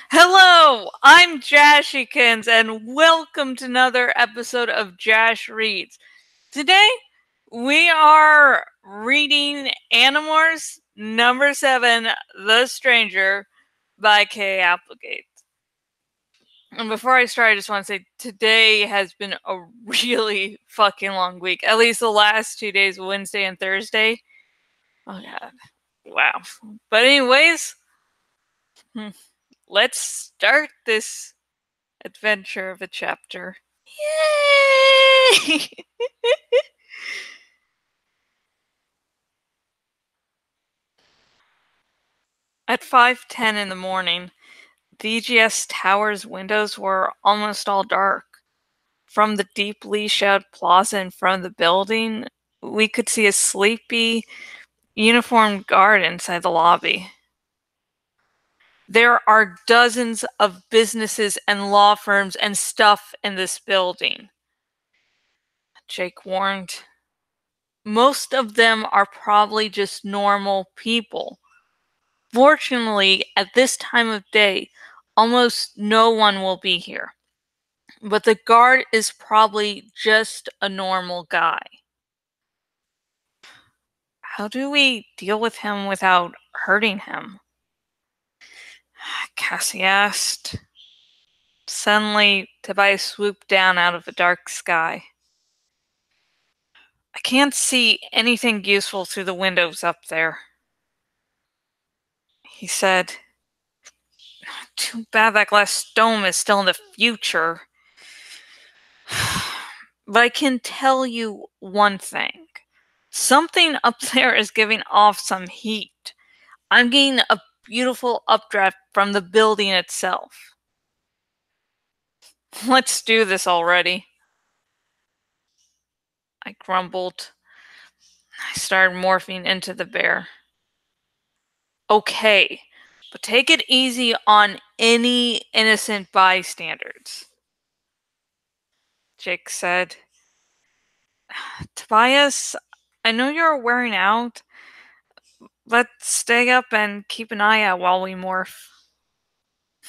Hello, I'm Jashikins, and welcome to another episode of Jash Reads. Today, we are reading Animorphs number 7, The Stranger, by K. Applegate. And before I start, I just want to say today has been a really fucking long week. At least the last 2 days, Wednesday and Thursday. Oh god. Wow. But anyways, let's start this adventure of a chapter. Yay! At 5:10 in the morning, the EGS Tower's windows were almost all dark. From the deeply shadowed plaza in front of the building, we could see a sleepy, uniformed guard inside the lobby. There are dozens of businesses and law firms and stuff in this building, Jake warned. Most of them are probably just normal people. Fortunately, at this time of day, almost no one will be here. But the guard is probably just a normal guy. How do we deal with him without hurting him? Cassie asked. Suddenly, Tobias swooped down out of the dark sky. I can't see anything useful through the windows up there, he said. Too bad that glass dome is still in the future. But I can tell you one thing. Something up there is giving off some heat. I'm getting a beautiful updraft from the building itself. Let's do this already, I grumbled. I started morphing into the bear. Okay, but take it easy on any innocent bystanders, Jake said. Tobias, I know you're wearing out. Let's stay up and keep an eye out while we morph.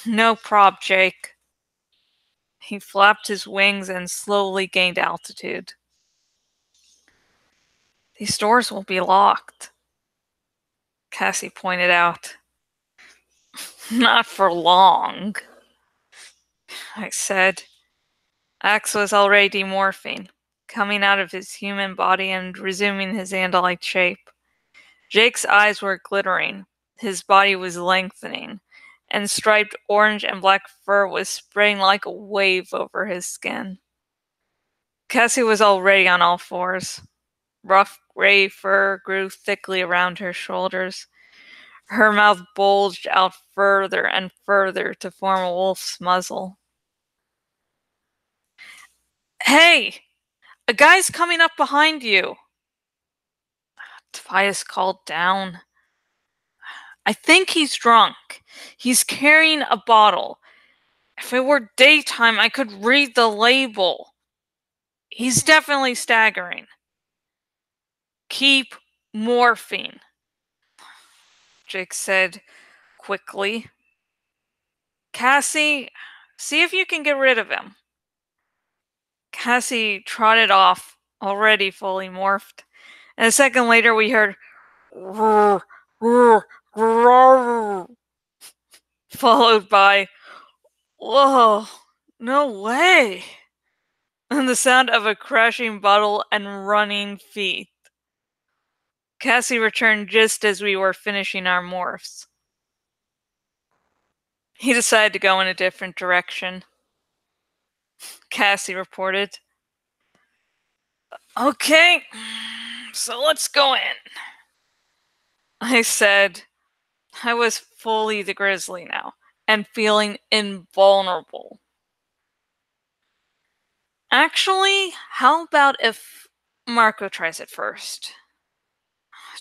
No prob, Jake. He flapped his wings and slowly gained altitude. These doors will be locked, Cassie pointed out. Not for long, I said. Axe was already demorphing, coming out of his human body and resuming his andalite shape. Jake's eyes were glittering, his body was lengthening, and striped orange and black fur was spraying like a wave over his skin. Cassie was already on all fours. Rough gray fur grew thickly around her shoulders. Her mouth bulged out further and further to form a wolf's muzzle. Hey! A guy's coming up behind you! Tobias called down. I think he's drunk. He's carrying a bottle. If it were daytime, I could read the label. He's definitely staggering. Keep morphing, Jake said quickly. Cassie, see if you can get rid of him. Cassie trotted off, already fully morphed. And a second later, we heard roar, roar, roar, followed by, whoa, no way, and the sound of a crashing bottle and running feet. Cassie returned just as we were finishing our morphs. He decided to go in a different direction, Cassie reported. Okay, so let's go in, I said. I was fully the grizzly now, and feeling invulnerable. Actually, how about if Marco tries it first?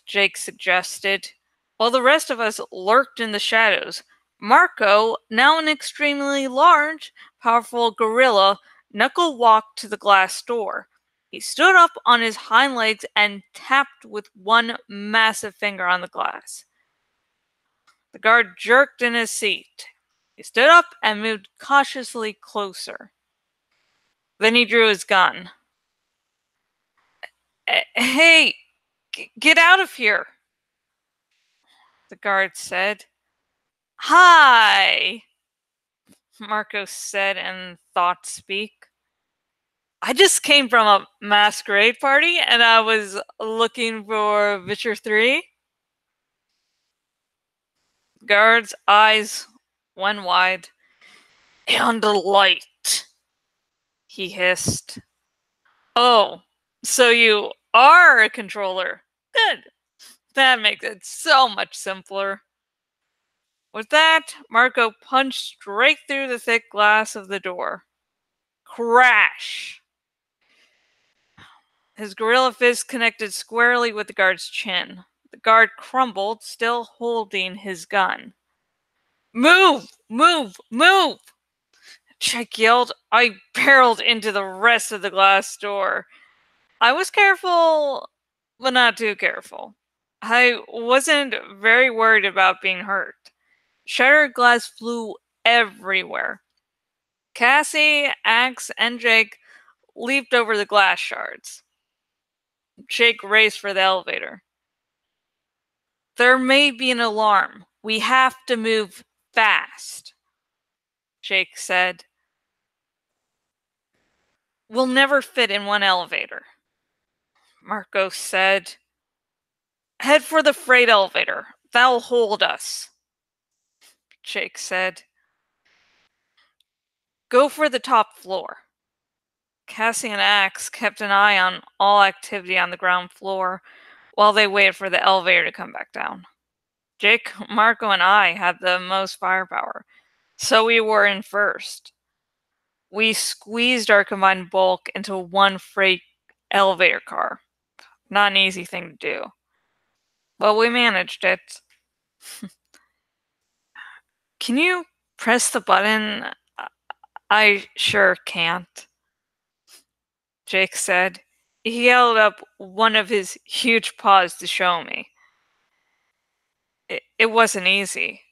Jake suggested. While the rest of us lurked in the shadows, Marco, now an extremely large, powerful gorilla, knuckle-walked to the glass door. He stood up on his hind legs and tapped with one massive finger on the glass. The guard jerked in his seat. He stood up and moved cautiously closer. Then he drew his gun. Hey, get out of here, the guard said. Hi, Marco said in thought speak. I just came from a masquerade party and I was looking for Witcher 3. Guard's eyes went wide. And a light, he hissed. Oh, so you are a controller. Good. That makes it so much simpler. With that, Marco punched straight through the thick glass of the door. Crash! His gorilla fist connected squarely with the guard's chin. The guard crumbled, still holding his gun. Move! Move! Move! Jake yelled. I barreled into the rest of the glass door. I was careful, but not too careful. I wasn't very worried about being hurt. Shattered glass flew everywhere. Cassie, Axe, and Jake leaped over the glass shards. Jake raced for the elevator. There may be an alarm. We have to move fast, Jake said. We'll never fit in one elevator, Marco said. Head for the freight elevator. That'll hold us, Jake said. Go for the top floor. Cassie and Axe kept an eye on all activity on the ground floor while they waited for the elevator to come back down. Jake, Marco, and I had the most firepower, so we were in first. We squeezed our combined bulk into one freight elevator car. Not an easy thing to do. But we managed it. Can you press the button? I sure can't, Jake said. He held up one of his huge paws to show me. It wasn't easy.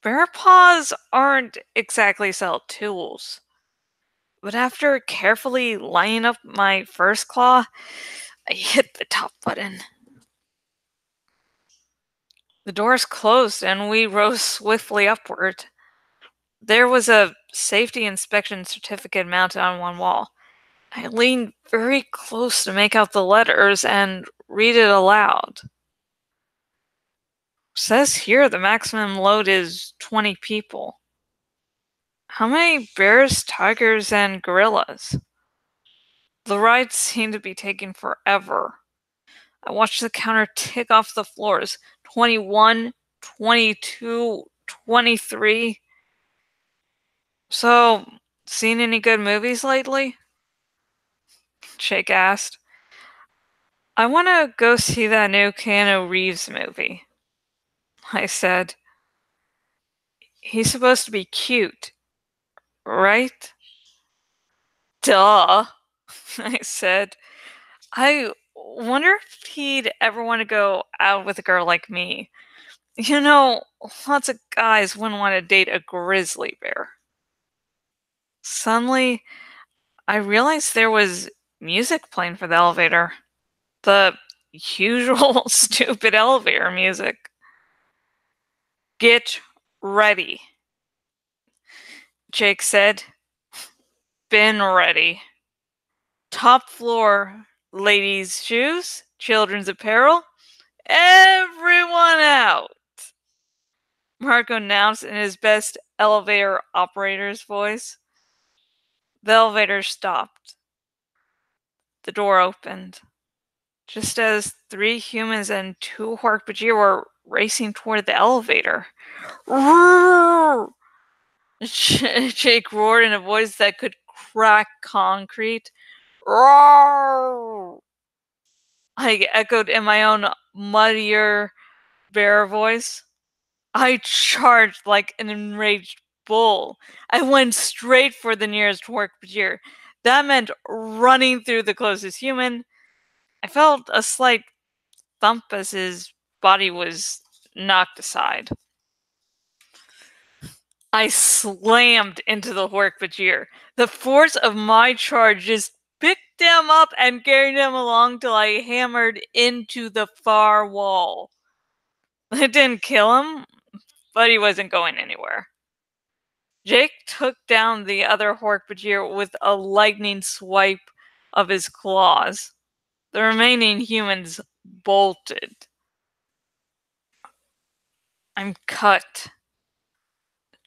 Bear paws aren't exactly cell tools. But after carefully lining up my first claw, I hit the top button. The doors closed and we rose swiftly upward. There was a safety inspection certificate mounted on one wall. I leaned very close to make out the letters and read it aloud. It says here the maximum load is 20 people. How many bears, tigers, and gorillas? The rides seem to be taking forever. I watched the counter tick off the floors. 21, 22, 23. So, seen any good movies lately? Jake asked. I want to go see that new Keanu Reeves movie, I said. He's supposed to be cute, right? Duh, I said. I wonder if he'd ever want to go out with a girl like me. You know, lots of guys wouldn't want to date a grizzly bear. Suddenly, I realized there was music playing for the elevator. The usual stupid elevator music. Get ready, Jake said. Been ready. Top floor, ladies' shoes, children's apparel, everyone out, Marco announced in his best elevator operator's voice. The elevator stopped. The door opened. Just as 3 humans and 2 Hork-Bajir were racing toward the elevator. Roar! Jake roared in a voice that could crack concrete. Roar! I echoed in my own muddier bear voice. I charged like an enraged bull. I went straight for the nearest Hork-Bajir. That meant running through the closest human. I felt a slight thump as his body was knocked aside. I slammed into the Hork-Bajir. The force of my charge just picked him up and carried him along till I hammered into the far wall. It didn't kill him, but he wasn't going anywhere. Jake took down the other Hork-Bajir with a lightning swipe of his claws. The remaining humans bolted. I'm cut,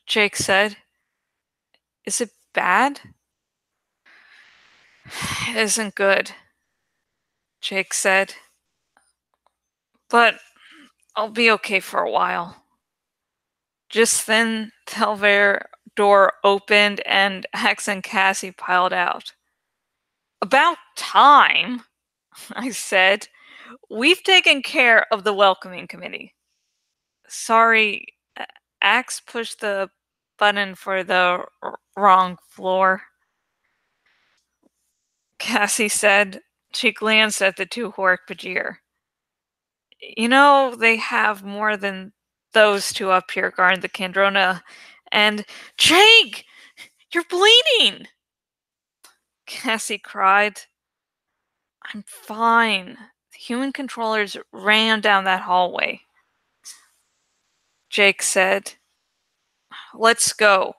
Jake said. Is it bad? It isn't good, Jake said. But I'll be okay for a while. Just then, the elevator door opened and Hex and Cassie piled out. About time, I said. We've taken care of the welcoming committee. Sorry, Axe pushed the button for the wrong floor, Cassie said. She glanced at the two Hork-Bajir. You know, they have more than those two up here guarding the Kandrona. And Jake! You're bleeding! Cassie cried. I'm fine. The human controllers ran down that hallway. Jake said, let's go.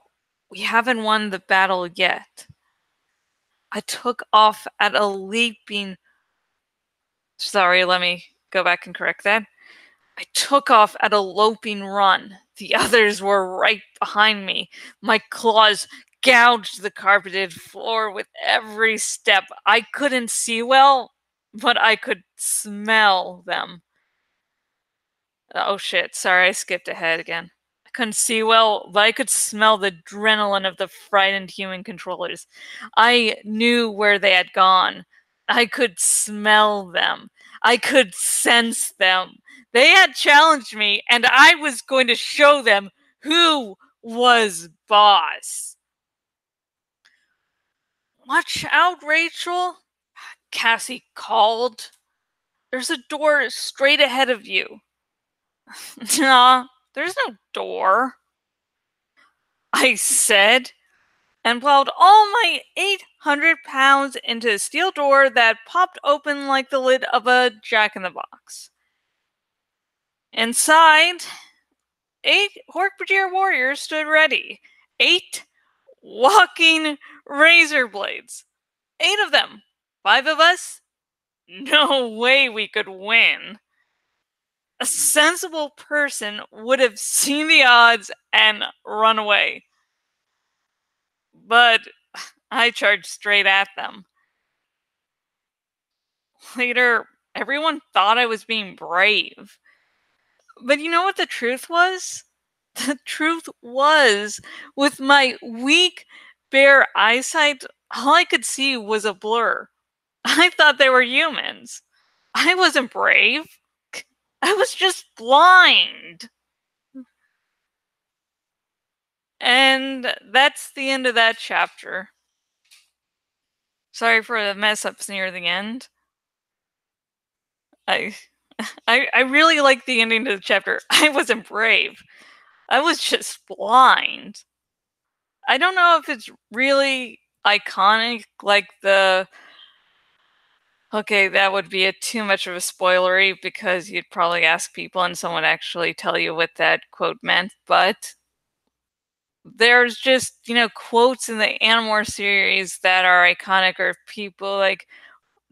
We haven't won the battle yet. I took off at a leaping... Sorry, let me go back and correct that. I took off at a loping run. The others were right behind me. My claws gouged the carpeted floor with every step. I couldn't see well, but I could smell them. Oh shit, sorry, I skipped ahead again. I couldn't see well, but I could smell the adrenaline of the frightened human controllers. I knew where they had gone. I could smell them. I could sense them. They had challenged me, and I was going to show them who was boss. Watch out, Rachel, Cassie called. There's a door straight ahead of you. Nah, there's no door, I said, and plowed all my 800 pounds into a steel door that popped open like the lid of a jack-in-the-box. Inside, 8 Hork-Bajir warriors stood ready. 8 walking razor blades. 8 of them. 5 of us? No way we could win. A sensible person would have seen the odds and run away. But I charged straight at them. Later, everyone thought I was being brave. But you know what the truth was? The truth was, with my weak, bare eyesight, all I could see was a blur. I thought they were humans. I wasn't brave. I was just blind. And that's the end of that chapter. Sorry for the mess ups near the end. I really like the ending to the chapter. I wasn't brave. I was just blind. I don't know if it's really iconic, like the... Okay, that would be too much of a spoilery because you'd probably ask people and someone actually tell you what that quote meant, but there's just, quotes in the Animorphs series that are iconic, or people like,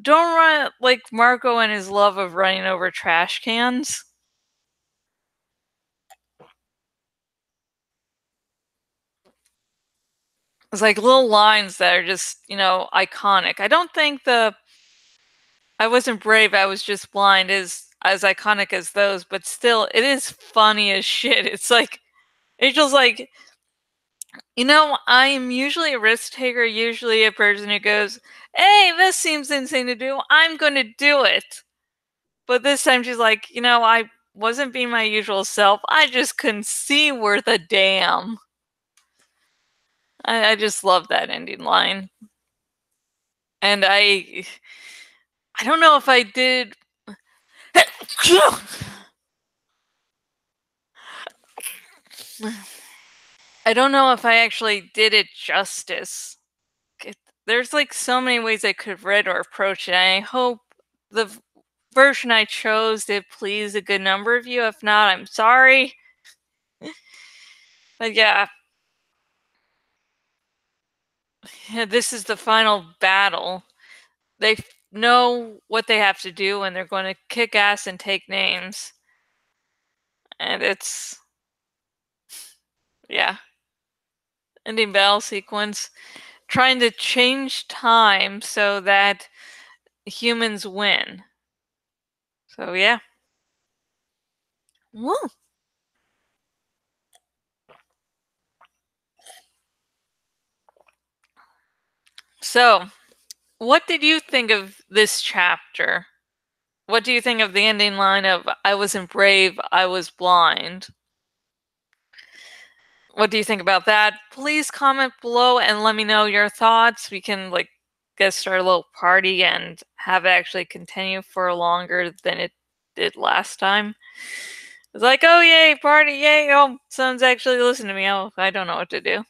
don't run, like Marco and his love of running over trash cans. It's like little lines that are just, iconic. I don't think I wasn't brave, I was just blind is as iconic as those, but still, it is funny as shit. It's like, Angel's like, I am usually a risk taker, usually a person who goes, hey, this seems insane to do, I'm going to do it. But this time she's like, I wasn't being my usual self, I just couldn't see worth a damn. I just love that ending line. And I don't know if I did... I don't know if I actually did it justice. There's like so many ways I could have read or approached it. And I hope the version I chose did please a good number of you. If not, I'm sorry. But yeah, this is the final battle. They know what they have to do, and they're going to kick ass and take names. And it's, yeah, ending battle sequence, trying to change time so that humans win. So yeah. Woo. So, what did you think of this chapter? What do you think of the ending line of "I wasn't brave, I was blind"? What do you think about that? Please comment below and let me know your thoughts. We can like get started a little party and have it actually continue for longer than it did last time. It's like, oh yay, party, yay, oh, someone's actually listening to me. Oh, I don't know what to do.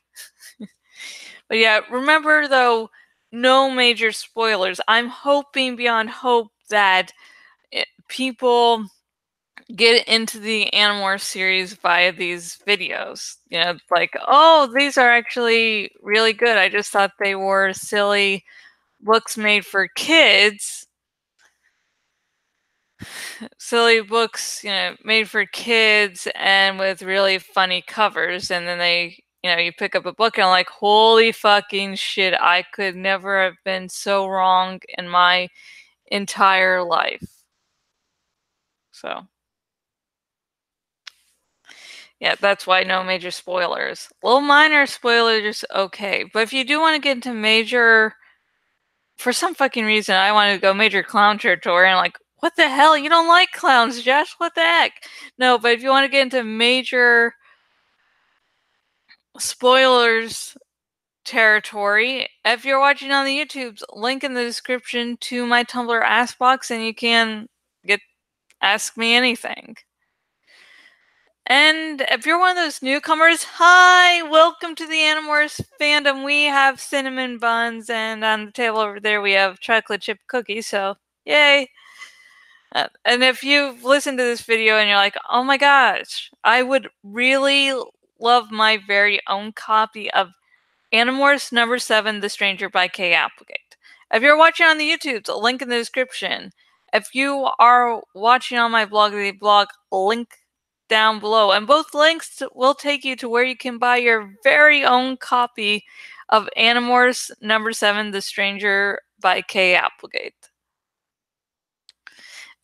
But yeah, remember though, no major spoilers. I'm hoping beyond hope that people get into the Animorphs series via these videos. You know, like, oh, these are actually really good. I just thought they were silly books made for kids. Silly books, you know, made for kids and with really funny covers. And then they, you know, you pick up a book and I'm like, holy fucking shit, I could never have been so wrong in my entire life. So. Yeah, that's why no major spoilers. Little minor spoilers, okay. But if you do want to get into major, for some fucking reason, I want to go major clown territory, and like, what the hell? You don't like clowns, Josh? What the heck? No, but if you want to get into major spoilers territory, if you're watching on the YouTubes, link in the description to my Tumblr Ask Box, and you can ask me anything. And if you're one of those newcomers, hi! Welcome to the Animorphs fandom. We have cinnamon buns, and on the table over there we have chocolate chip cookies, so yay! And if you've listened to this video and you're like, oh my gosh, I would really love my very own copy of Animorphs number 7, The Stranger by Kay Applegate. If you're watching on the YouTubes, a link in the description. If you are watching on my blog, the blog link down below, and both links will take you to where you can buy your very own copy of Animorphs number 7, The Stranger by Kay Applegate.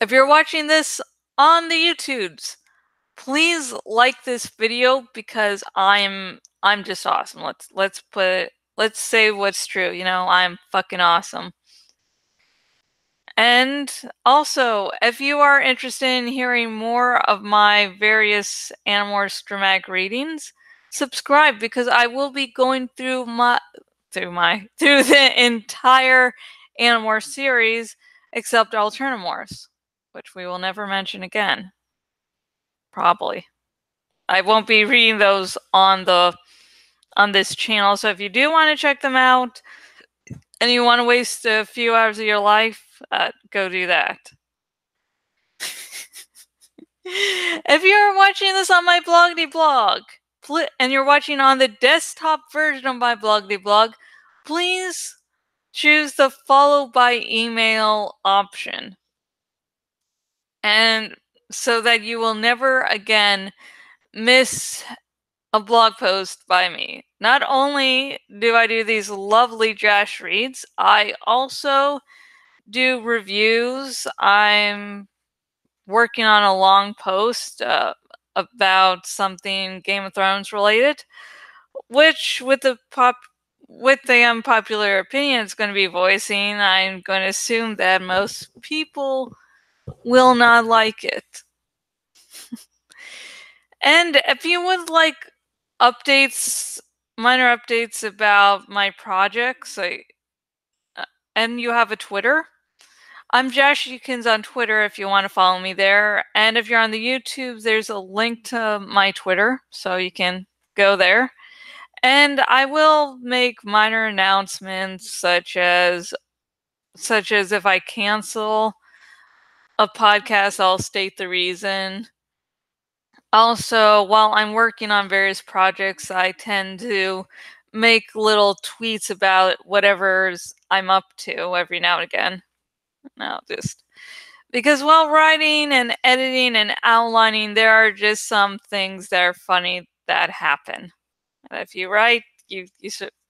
If you're watching this on the YouTubes, please like this video because I'm just awesome. Let's say what's true, you know, I'm fucking awesome. And also, if you are interested in hearing more of my various Animorphs dramatic readings, subscribe because I will be going through the entire Animorphs series except Alternamorphs, which we will never mention again. Probably. I won't be reading those on this channel, so if you do want to check them out and you want to waste a few hours of your life, go do that. If you're watching this on my Bloggity blog, and you're watching on the desktop version of my Bloggity blog, please choose the follow by email option. And so that you will never again miss a blog post by me. Not only do I do these lovely Jash reads, I also do reviews. I'm working on a long post about something Game of Thrones related, which with the unpopular opinion it's going to be voicing, I'm going to assume that most people will not like it. And if you would like updates, minor updates about my projects, and you have a Twitter, I'm Jash on Twitter if you want to follow me there. And if you're on the YouTube, there's a link to my Twitter, so you can go there. And I will make minor announcements such as if I cancel a podcast, I'll state the reason. Also, while I'm working on various projects, I tend to make little tweets about whatever's I'm up to every now and again. No, just because while writing and editing and outlining, there are just some things that are funny that happen. And if you write, you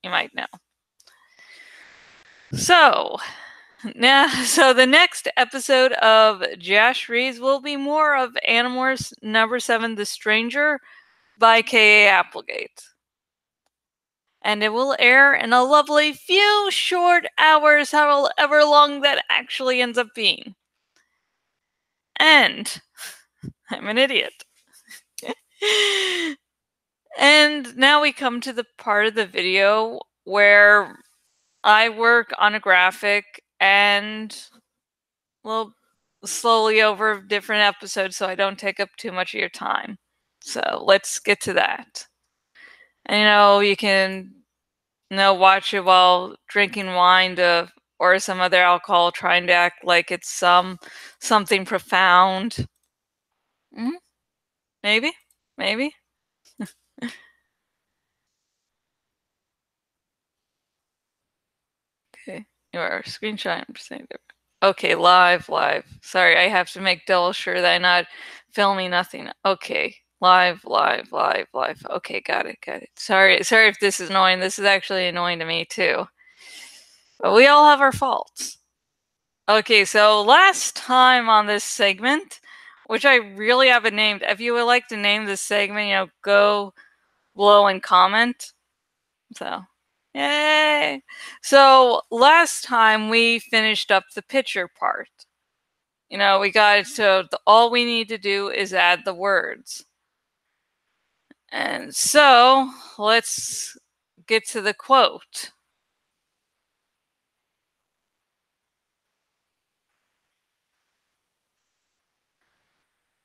might know. So the next episode of Jash Reads will be more of Animorphs number 7, The Stranger by K.A. Applegate. And it will air in a lovely few short hours, however long that actually ends up being. And I'm an idiot. And now we come to the part of the video where I work on a graphic and we'll slowly over different episodes so I don't take up too much of your time. So let's get to that. And you can watch it while drinking wine or some other alcohol, trying to act like it's something profound. Mm-hmm. Maybe. Okay, your screenshot. I'm saying there. Okay, live. Sorry, I have to make double sure that I'm not filming nothing. Okay, live. Okay, got it. Sorry if this is annoying. This is actually annoying to me too. But we all have our faults. Okay, so last time on this segment, which I really haven't named, if you would like to name this segment, go below and comment. So, yay! So, last time we finished up the picture part. We got it, so all we need to do is add the words. And so, let's get to the quote.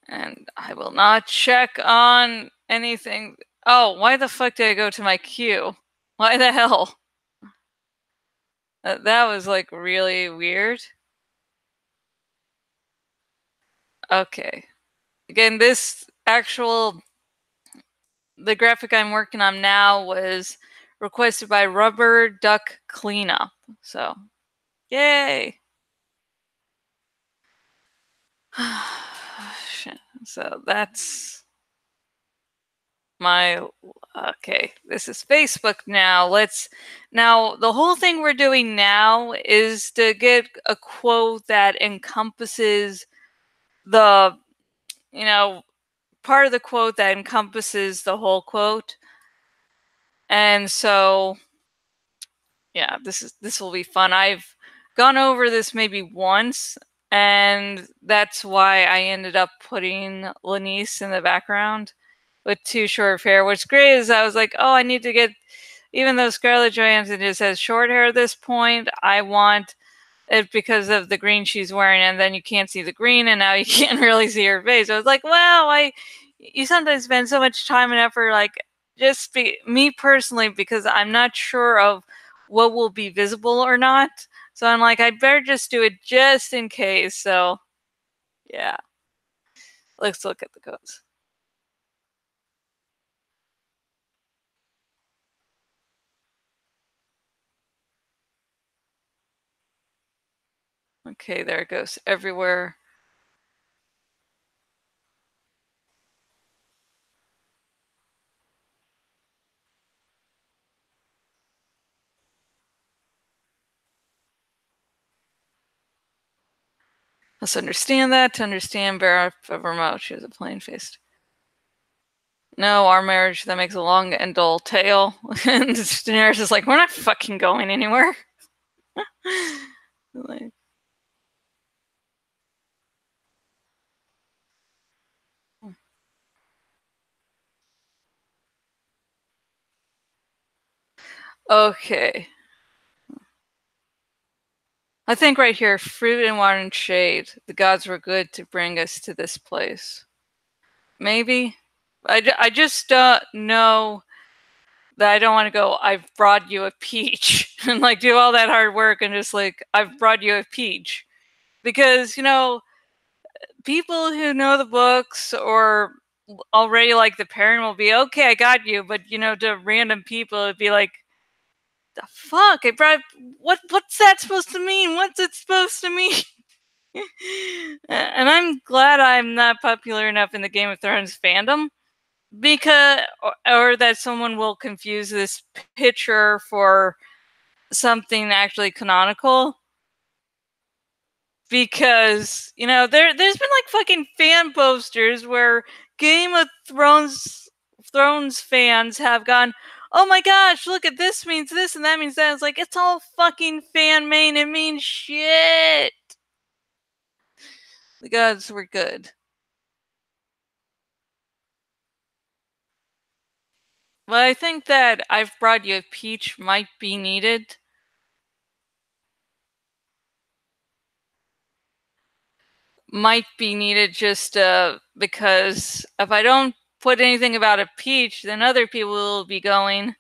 And I will not check on anything. Oh, why the fuck did I go to my queue? Why the hell? That was like really weird. Okay. Again, the graphic I'm working on now was requested by Rubber Duck Cleanup. So, yay! So that's okay. This is Facebook now. Now the whole thing we're doing now is to get a quote that encompasses the, part of the quote that encompasses the whole quote. And so, yeah, this will be fun. I've gone over this maybe once, and that's why I ended up putting Lanice in the background with too short of hair. What's great is I was like, oh, I need to get, even though Scarlett Johansson just has short hair at this point, I want it because of the green she's wearing, and then you can't see the green, and now you can't really see her face. I was like, well, you sometimes spend so much time and effort, like, me personally, because I'm not sure of what will be visible or not. So I'm like, I'd better just do it just in case. So, yeah. Let's look at the codes. Okay, there it goes everywhere. Let's understand that. To understand Vera of remote, she was a plain faced. No, our marriage that makes a long and dull tale. And Daenerys is like, we're not fucking going anywhere. Like, okay. I think right here, fruit and water and shade. The gods were good to bring us to this place. Maybe. I just don't know. that I don't want to go, I've brought you a peach, and like do all that hard work and just like, I've brought you a peach. Because, you know, people who know the books or already like the parent will be, okay, I got you. But, you know, to random people, it'd be like, the fuck? I brought, what's that supposed to mean? What's it supposed to mean? And I'm glad I'm not popular enough in the Game of Thrones fandom, because or that someone will confuse this picture for something actually canonical, because you know there's been like fucking fan posters where Game of Thrones fans have gone, oh my gosh, look at this, means this and that means that. It's like, it's all fucking fan made, it means shit. The gods were good. But I think that I've brought you a peach might be needed. Might be needed just because if I don't put anything about a peach, then other people will be going,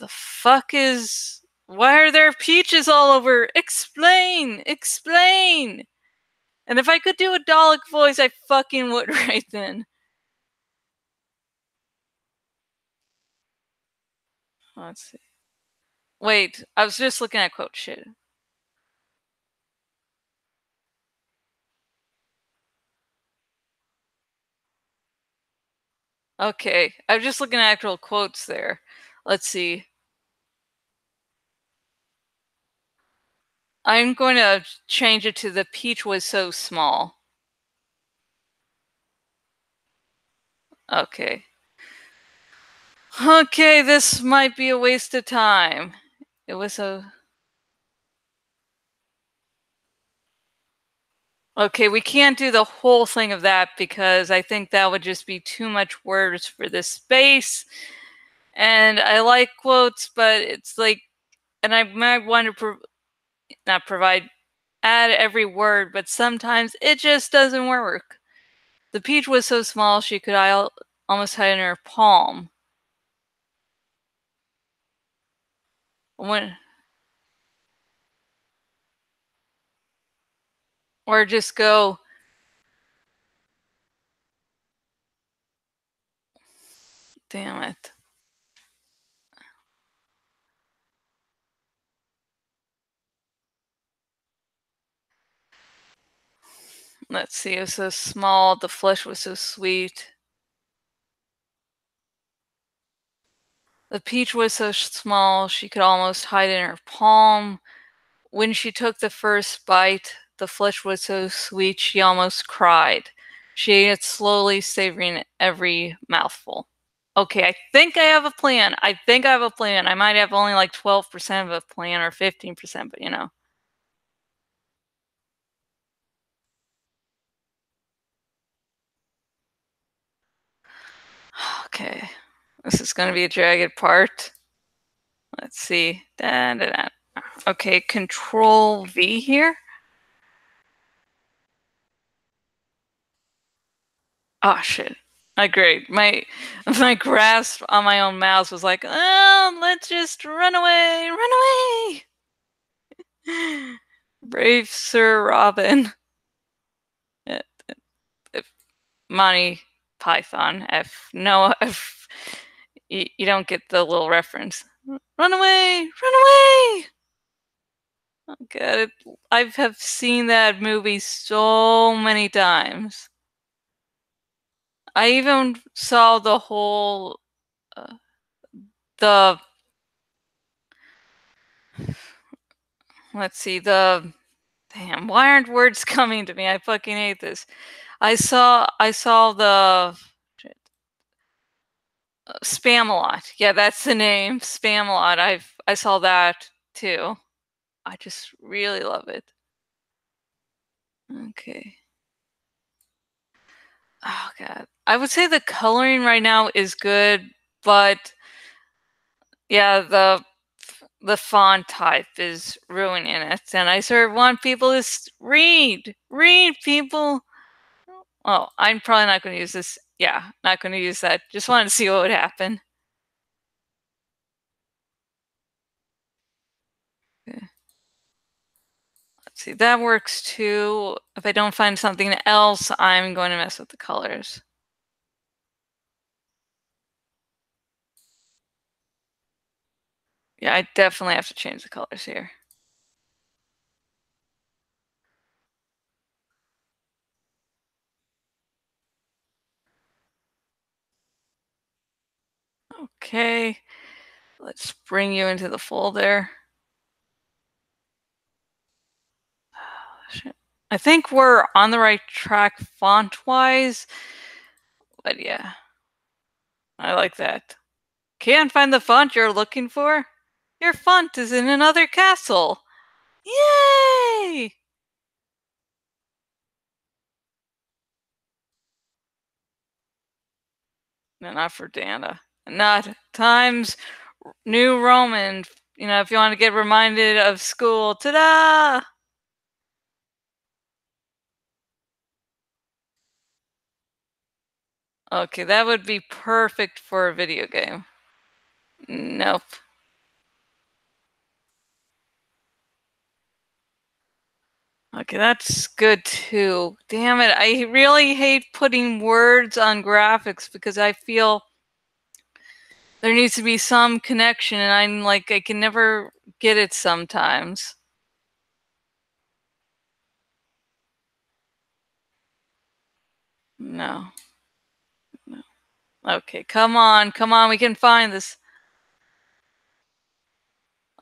the fuck is, why are there peaches all over? Explain! Explain! And if I could do a Dalek voice, I fucking would right then. Let's see. Wait, I was just looking at quote shit. Okay, I'm just looking at actual quotes there. Let's see. I'm going to change it to the peach was so small. Okay. Okay, this might be a waste of time. It was a... Okay, we can't do the whole thing of that because I think that would just be too much words for this space. And I like quotes, but it's like, and I might want to not provide, add every word, but sometimes it just doesn't work. The peach was so small she could almost hide in her palm. When, or just go, damn it. Let's see, it was so small, the flesh was so sweet. The peach was so small she could almost hide in her palm. When she took the first bite, the flesh was so sweet she almost cried. She ate it slowly, savoring every mouthful. Okay, I think I have a plan. I think I have a plan. I might have only like 12% of a plan or 15%, but you know. Okay, this is going to be a jagged part. Let's see. Da, da, da. Okay, Control V here. Oh shit. Great. My grasp on my own mouse was like, oh, let's just run away, run away. Brave Sir Robin. If Monty Python. If no, if you don't get the little reference. Run away, run away. Oh god, I have seen that movie so many times. I even saw the whole the let's see, the damn, why aren't words coming to me? I fucking hate this. I saw the Spamalot. Yeah, that's the name. Spamalot. I saw that too. I just really love it. Okay. Oh god. I would say the coloring right now is good, but yeah, the font type is ruining it. And I sort of want people to read people. Oh, I'm probably not going to use this. Yeah, not going to use that. Just wanted to see what would happen. See, that works too. If I don't find something else, I'm going to mess with the colors. Yeah, I definitely have to change the colors here. Okay, let's bring you into the folder. I think we're on the right track font-wise, but yeah, I like that. Can't find the font you're looking for? Your font is in another castle. Yay! No, not for Dana. Not Times New Roman. You know, if you want to get reminded of school, ta-da! Okay, that would be perfect for a video game. Nope. Okay, that's good too. Damn it, I really hate putting words on graphics because I feel there needs to be some connection and I'm like, I can never get it sometimes. No. No. Okay, come on, we can find this.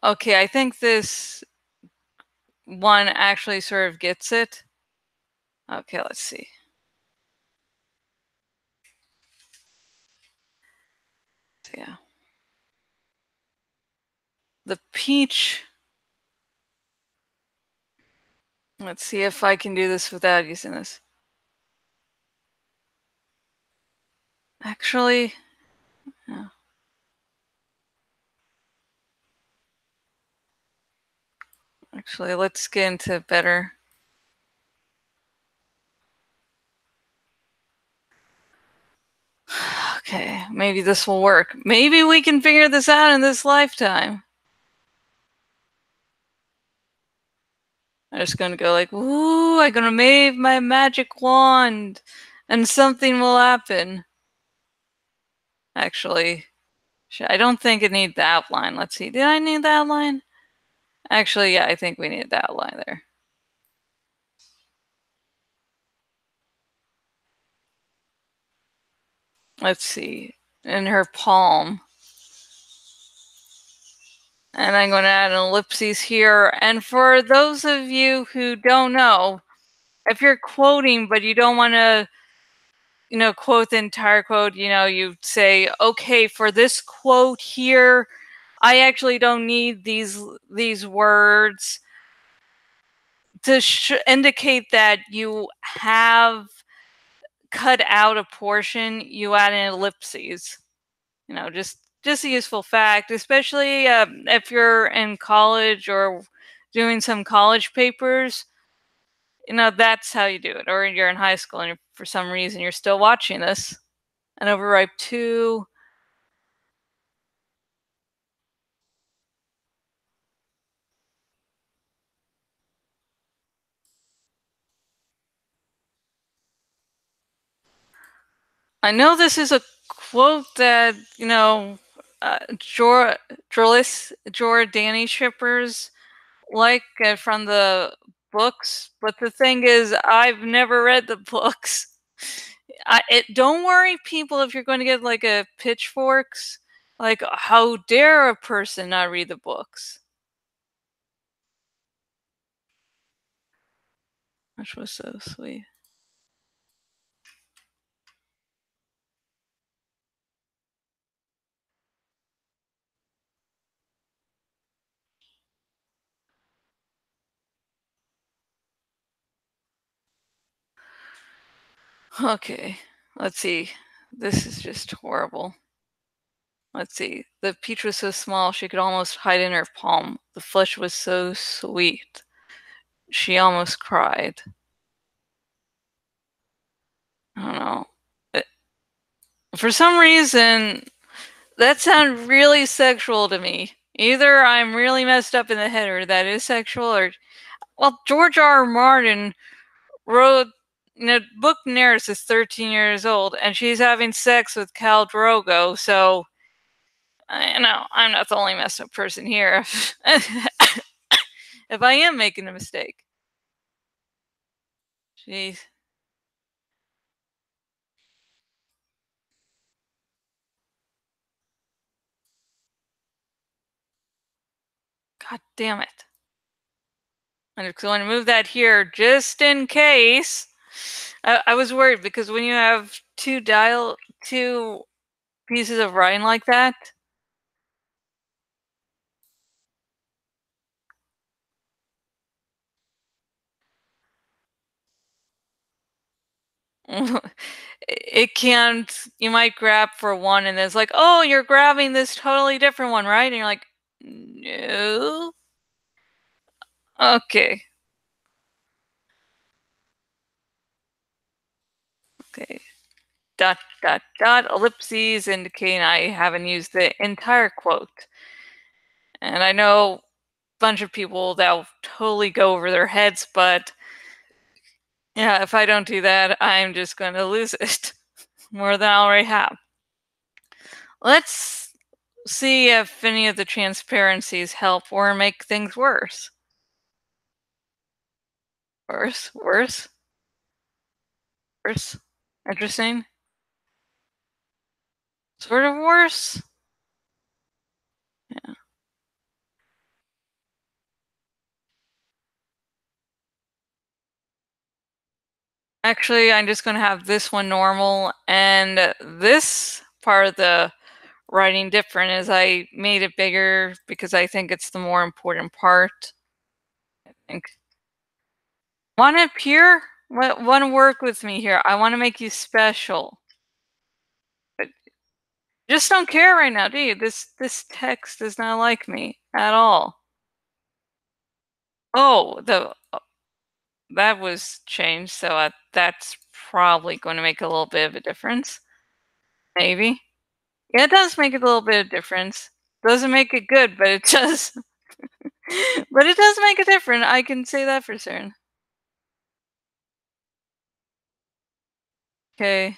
Okay, I think this one actually sort of gets it. Okay, let's see. So, yeah. The peach. Let's see if I can do this without using this. Actually, no. Actually, let's get into better. Okay, maybe this will work. Maybe we can figure this out in this lifetime. I'm just gonna go like, ooh, I'm gonna wave my magic wand and something will happen. Actually, I don't think it needs the outline. Let's see, did I need the outline? Actually, yeah, I think we need the outline there. Let's see, in her palm. And I'm going to add an ellipses here. And for those of you who don't know, if you're quoting but you don't want to, you know, quote the entire quote, you know, you say, okay, for this quote here, I actually don't need these words to indicate that you have cut out a portion. You add an ellipses. You know, just a useful fact, especially if you're in college or doing some college papers. You know, that's how you do it. Or you're in high school and for some reason you're still watching this. And overripe 2. I know this is a quote that, you know, Jordani shippers like from the books, but the thing is, I've never read the books. Don't worry, people, if you're going to get like a pitchforks. Like, how dare a person not read the books? Which was so sweet. Okay, let's see. This is just horrible. Let's see. The peach was so small she could almost hide in her palm. The flesh was so sweet. She almost cried. I don't know. For some reason, that sounded really sexual to me. Either I'm really messed up in the head or that is sexual, or Well, George R. R. Martin wrote, Book Daenerys is 13 years old, and she's having sex with Khal Drogo, so, I'm not the only messed up person here. If I am making a mistake. Jeez. God damn it. I'm just going to move that here just in case. I was worried because when you have two pieces of writing like that, it can't. You might grab for one, and then it's like, oh, you're grabbing this totally different one, right? And you're like, no. Okay. Okay. Dot, dot, dot, ellipses indicating I haven't used the entire quote. And I know a bunch of people that'll totally go over their heads, but yeah, if I don't do that, I'm just going to lose it more than I already have. Let's see if any of the transparencies help or make things worse. Worse. Interesting. Sort of worse. Yeah. Actually, I'm just going to have this one normal, and this part of the writing different is I made it bigger because I think it's the more important part. I think. Want to appear? Want to work with me here? I want to make you special. But just don't care right now, do you? This text does not like me at all. Oh, that was changed, so that's probably going to make a little bit of a difference. Maybe. Yeah, it does make a little bit of difference. Doesn't make it good, but it does. But it does make a difference. I can say that for certain. Okay.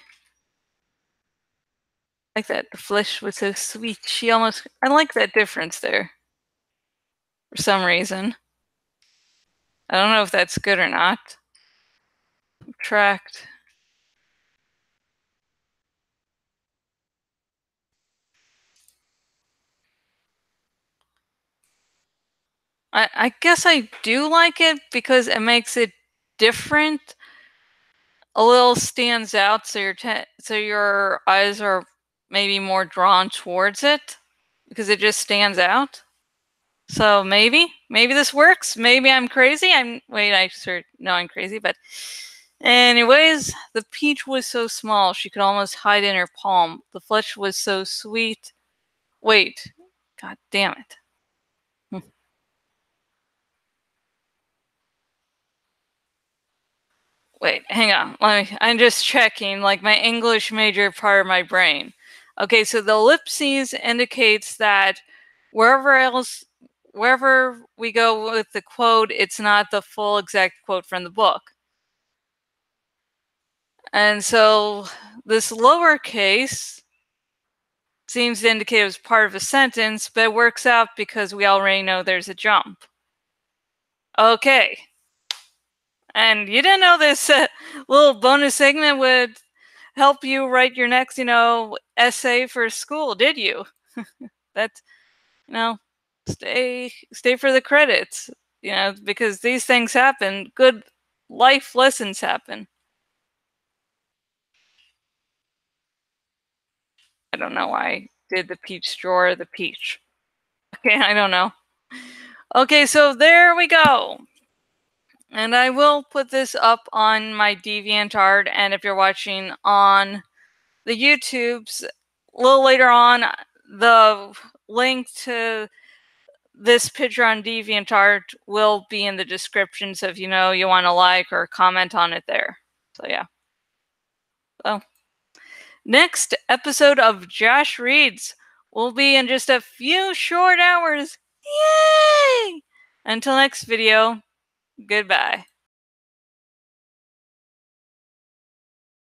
Like that. The flesh was so sweet. I like that difference there. For some reason. I don't know if that's good or not. Subtract. I guess I do like it because it makes it different. A little stands out, so your eyes are maybe more drawn towards it because it just stands out. So maybe this works. Maybe I'm crazy. I'm crazy, but anyways, the peach was so small she could almost hide in her palm. The flesh was so sweet. Wait, god damn it. Wait, hang on. I'm just checking, like my English major part of my brain. Okay, so the ellipses indicates that wherever we go with the quote, it's not the full exact quote from the book. And so this lowercase seems to indicate it was part of a sentence, but it works out because we already know there's a jump. Okay. And you didn't know this little bonus segment would help you write your next, essay for school, did you? That's, stay for the credits, because these things happen. Good life lessons happen. I don't know why I did the peach drawer, the peach. Okay, I don't know. Okay, so there we go. And I will put this up on my DeviantArt, and if you're watching on the YouTubes, a little later on, the link to this picture on DeviantArt will be in the description, so if you want to like or comment on it there. So yeah. So, next episode of Jash Reads will be in just a few short hours. Yay! Until next video. Goodbye.